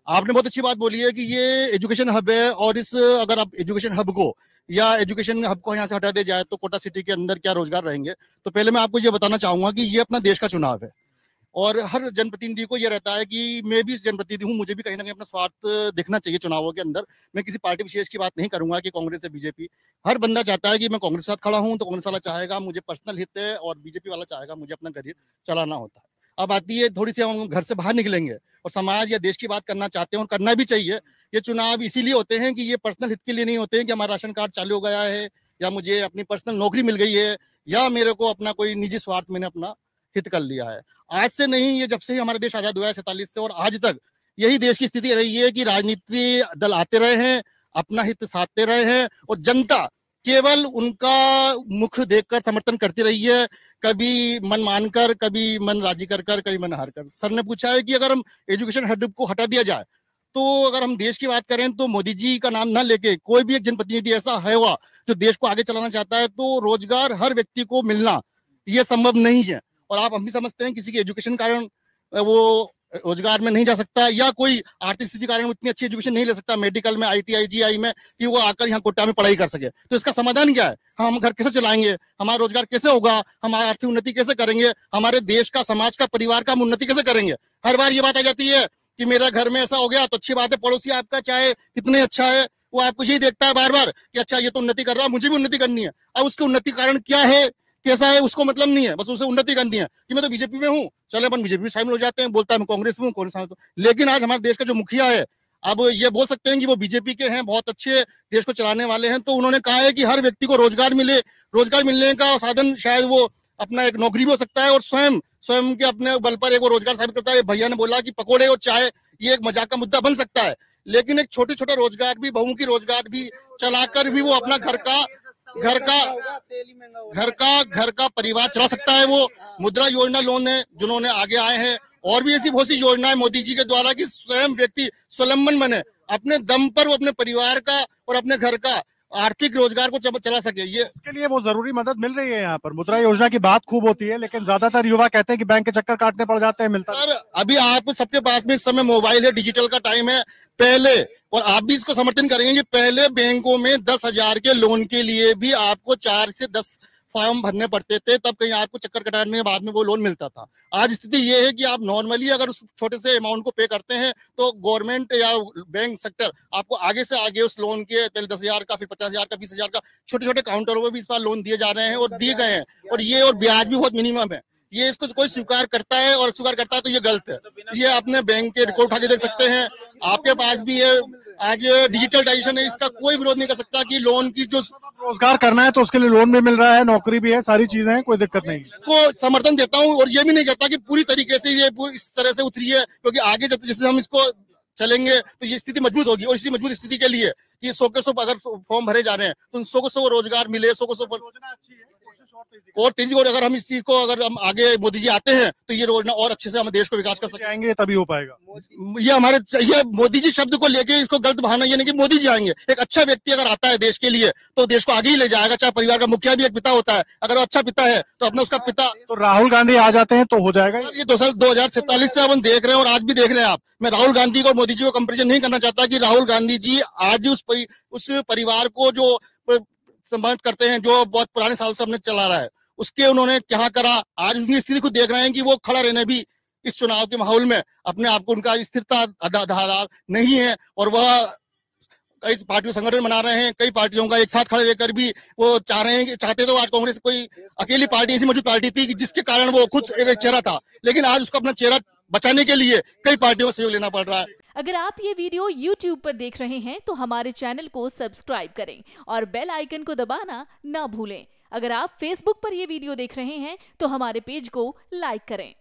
आपने बहुत अच्छी बात बोली है कि ये एजुकेशन हब है, और इस अगर आप एजुकेशन हब को यहाँ से हटा दिया जाए तो कोटा सिटी के अंदर क्या रोजगार रहेंगे। तो पहले मैं आपको ये बताना चाहूंगा कि ये अपना देश का चुनाव है, और हर जनप्रतिनिधि को ये रहता है कि मैं भी जनप्रतिनिधि हूँ, मुझे भी कहीं ना कहीं अपना स्वार्थ दिखना चाहिए चुनावों के अंदर। मैं किसी पार्टी विशेष की बात नहीं करूंगा कि कांग्रेस है बीजेपी। हर बंदा चाहता है कि मैं कांग्रेस के साथ खड़ा हूँ, तो कांग्रेस वाला चाहेगा मुझे पर्सनल हित है, और बीजेपी वाला चाहेगा मुझे अपना करियर चलाना होता है। अब आती है थोड़ी सी, हम घर से बाहर निकलेंगे और समाज या देश की बात करना चाहते हैं, और करना भी चाहिए। ये चुनाव इसीलिए होते हैं कि ये पर्सनल हित के लिए नहीं होते हैं कि हमारा राशन कार्ड चालू हो गया है, या मुझे अपनी पर्सनल नौकरी मिल गई है, या मेरे को अपना कोई निजी स्वार्थ मैंने अपना हित कर लिया है। आज से नहीं, ये जब से ही हमारा देश आजाद हुआ है 47 से, और आज तक यही देश की स्थिति रही है कि राजनीति दल आते रहे हैं, अपना हित साधते रहे हैं, और जनता केवल उनका मुख देखकर समर्थन करती रही है। कभी मन मानकर, कभी मन राजी कर कर, कभी मन हार कर। सर ने पूछा है कि अगर हम एजुकेशन हब को हटा दिया जाए, तो अगर हम देश की बात करें तो मोदी जी का नाम ना लेके कोई भी एक जनप्रतिनिधि ऐसा है हुआ जो देश को आगे चलाना चाहता है, तो रोजगार हर व्यक्ति को मिलना ये संभव नहीं है। और हम भी समझते हैं किसी के एजुकेशन कारण वो रोजगार में नहीं जा सकता, या कोई आर्थिक स्थिति कारण उतनी अच्छी एजुकेशन नहीं ले सकता मेडिकल में, ITI GI में, कि वो आकर यहाँ कोटा में पढ़ाई कर सके। तो इसका समाधान क्या है? हम घर कैसे चलाएंगे, हमारा रोजगार कैसे होगा, हमारी आर्थिक उन्नति कैसे करेंगे, हमारे देश का, समाज का, परिवार का उन्नति कैसे करेंगे? हर बार ये बात आ जाती है कि मेरा घर में ऐसा हो गया तो अच्छी बात है, पड़ोसी आपका चाहे कितने अच्छा है, वो आपको यही देखता है बार बार कि अच्छा ये तो उन्नति कर रहा है, मुझे भी उन्नति करनी है। अब उसकी उन्नति कारण क्या है, कैसा है, उसको मतलब नहीं है, बस उसे उन्नति करनी है कि मैं तो बीजेपी में हूँ, चले अपन बीजेपी में शामिल हो जाते हैं, बोलता है मैं कांग्रेस में हूँ, कांग्रेस में। लेकिन आज हमारे देश का जो मुखिया है, अब ये बोल सकते हैं कि वो बीजेपी के हैं, बहुत अच्छे देश को चलाने वाले हैं, तो उन्होंने कहा है कि हर व्यक्ति को रोजगार मिले। रोजगार मिलने का साधन शायद वो अपना एक नौकरी भी हो सकता है, और स्वयं के अपने बल पर एक वो रोजगार साबित करता है। भैया ने बोला कि पकौड़े और चाय ये एक मजाक का मुद्दा बन सकता है, लेकिन एक छोटे छोटा रोजगार भी, बहुमुखी रोजगार भी चलाकर भी वो अपना घर का परिवार चला सकता है। वो मुद्रा योजना लोन है जिन्होंने आगे आए हैं, और भी ऐसी बहुत सी योजनाएं मोदी जी के द्वारा कि स्वयं व्यक्ति स्वावलंबन बने, अपने दम पर वो अपने परिवार का और अपने घर का आर्थिक रोजगार को चला सके। ये इसके लिए वो जरूरी मदद मिल रही है। यहाँ पर मुद्रा योजना की बात खूब होती है, लेकिन ज्यादातर युवा कहते हैं कि बैंक के चक्कर काटने पड़ जाते हैं, मिलता। सर अभी आप सबके पास में इस समय मोबाइल है, डिजिटल का टाइम है। पहले, और आप भी इसको समर्थन करेंगे कि पहले बैंकों में 10,000 के लोन के लिए भी आपको 4 से 10 फॉर्म भरने पड़ते थे, तब कहीं आपको चक्कर कटाने के बाद में वो लोन मिलता था। आज स्थिति ये है कि आप नॉर्मली अगर उस छोटे से अमाउंट को पे करते हैं, तो गवर्नमेंट या बैंक सेक्टर आपको आगे से आगे उस लोन के पहले 10,000 का, फिर 50,000 का, 20,000 का, छोटे छोटे काउंटरों में भी इस बार लोन दिए जा रहे हैं और दिए गए हैं, और ब्याज भी बहुत मिनिमम है। ये इसको कोई स्वीकार करता है और स्वीकार करता है तो ये गलत है। ये अपने बैंक के रिकॉर्ड उठा के देख सकते हैं, आपके पास भी है। आज डिजिटलाइजेशन है, इसका कोई विरोध नहीं कर सकता कि लोन की जो रोजगार करना है तो उसके लिए लोन भी मिल रहा है, नौकरी भी है, सारी चीजें हैं, कोई दिक्कत नहीं। इसको समर्थन देता हूँ, और ये भी नहीं कहता कि पूरी तरीके से ये इस तरह से उतरी है, क्योंकि आगे जब जैसे हम इसको चलेंगे तो ये स्थिति मजबूत होगी, और इसी मजबूत स्थिति के लिए ये 100 के 100 अगर फॉर्म भरे जा रहे हैं तो 100 को 100 रोजगार मिले, 100 को 100 और तेजी को। अगर हम इस चीज को, अगर हम आगे मोदी जी आते हैं तो ये योजना और अच्छे से हम देश को विकास कर सकेंगे, तभी हो पाएगा। ये मोदी जी शब्द को लेके इसको गलत बहाना ये नहीं कि मोदी जी आएंगे। एक अच्छा व्यक्ति अगर आता है देश के लिए तो देश को आगे ही ले जाएगा, चाहे परिवार का मुखिया भी एक पिता होता है, अगर वो अच्छा पिता है तो अपना उसका पिता। तो राहुल गांधी आ जाते हैं तो हो जाएगा ये 2047 से अपन देख रहे हैं, और आज भी देख रहे हैं आप। मैं राहुल गांधी को, मोदी जी को कंपेरिजन नहीं करना चाहता कि राहुल गांधी जी आज उस परिवार को जो संबंध करते हैं, जो बहुत पुराने साल से हमने चला रहा है, उसके उन्होंने क्या करा, आज उनकी स्थिति को देख रहे हैं कि वो खड़ा रहने भी इस चुनाव के माहौल में अपने आप को, उनका स्थिरता आधार नहीं है, और वह कई पार्टियों संगठन बना रहे हैं, कई पार्टियों का एक साथ खड़े रहकर भी वो चाहते तो आज कांग्रेस कोई अकेली पार्टी ऐसी मौजूद पार्टी थी जिसके कारण वो खुद एक चेहरा था, लेकिन आज उसको अपना चेहरा बचाने के लिए कई पार्टियों से सहयोग लेना पड़ रहा है। अगर आप ये वीडियो YouTube पर देख रहे हैं तो हमारे चैनल को सब्सक्राइब करें और बेल आइकन को दबाना ना भूलें। अगर आप Facebook पर ये वीडियो देख रहे हैं तो हमारे पेज को लाइक करें।